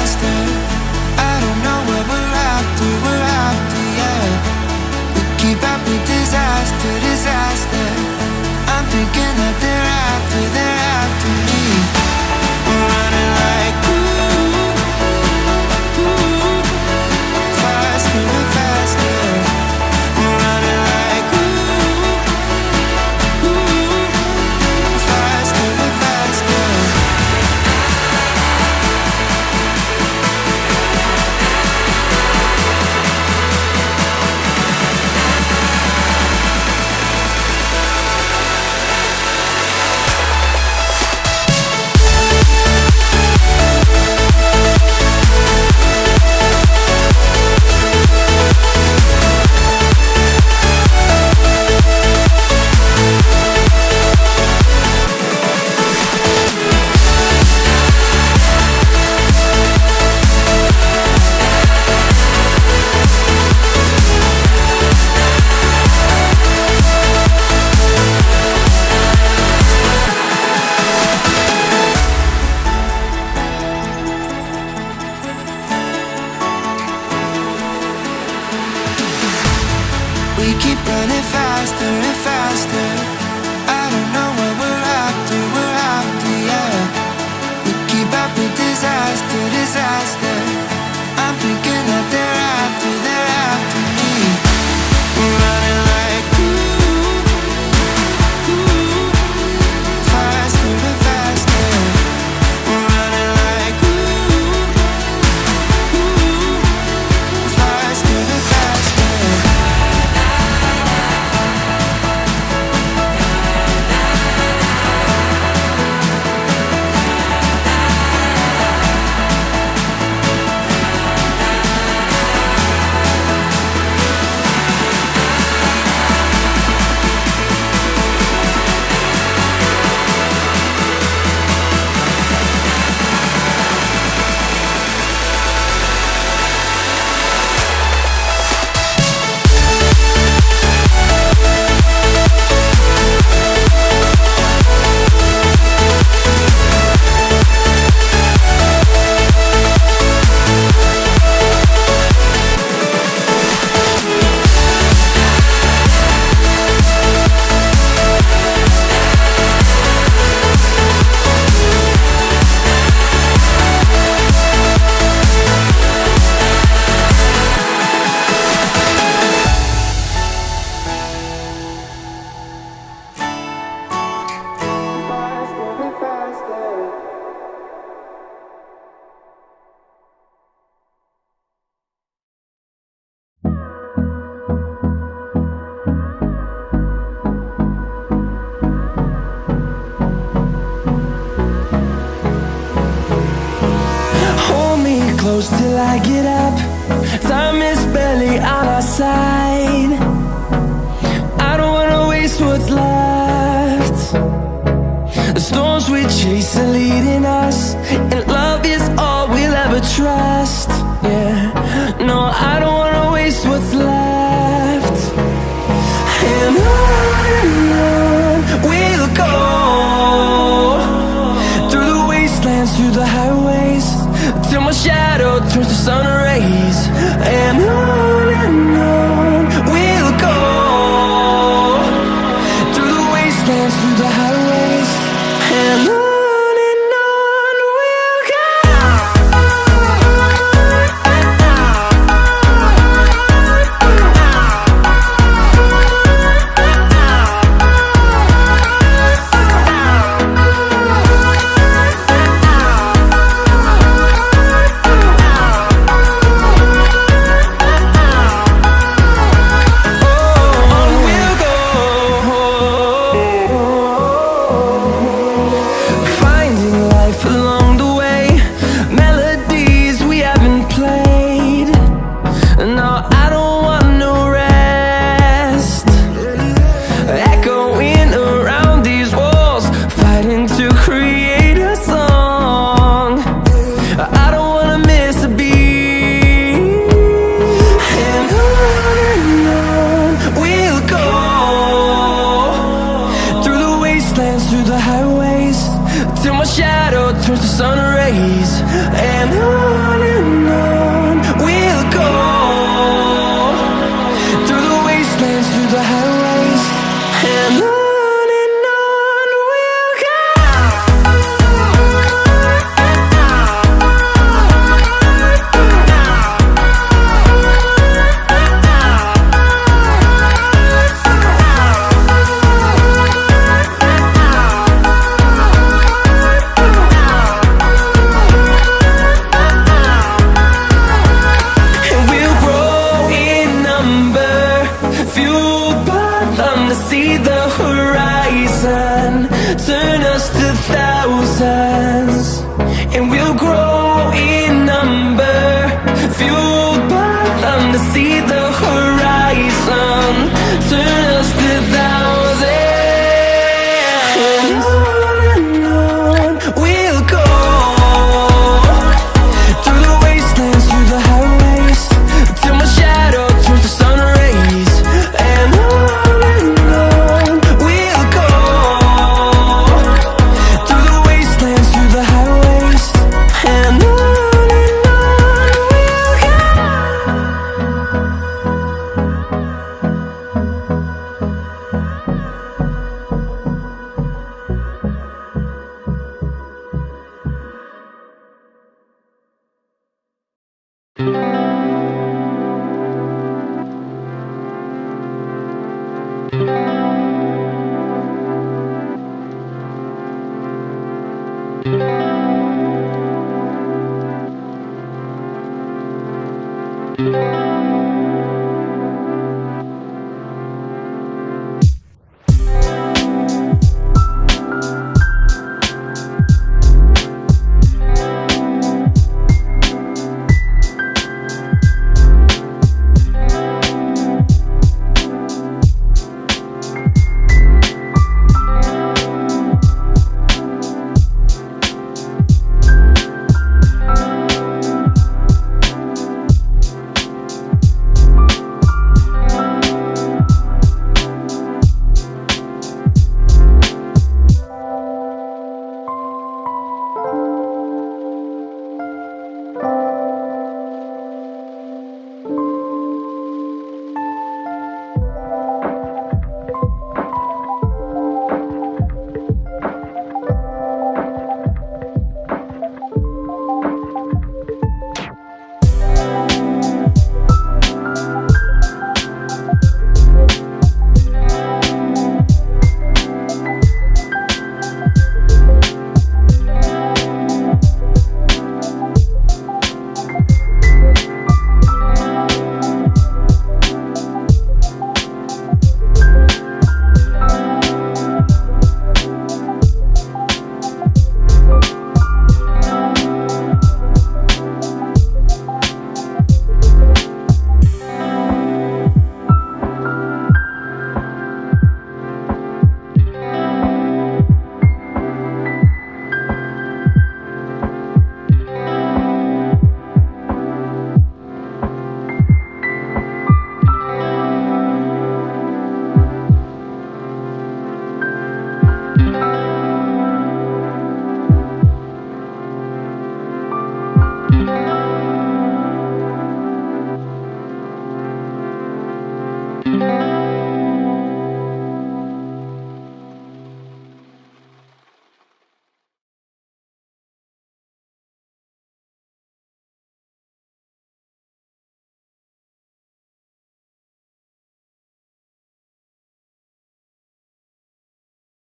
disaster. I don't know what we're after, yeah. We keep up with disaster, disaster. I'm thinking that they're after me. We're running like faster and faster. We're running like faster and faster. We keep running faster and faster. I don't know what we're after, yeah. We keep up with disaster, disaster. I'm thinking that they're after me. We're running like faster and faster. We're running like faster and faster. Close till I get up. Time is barely on our side. I don't wanna waste what's left. The storms we chase are leading us, and love is all we'll ever trust. Yeah, no, I don't wanna waste what's left. And on we'll go, through the wastelands, through the highways, till my shadow turns to sun rays. And on you.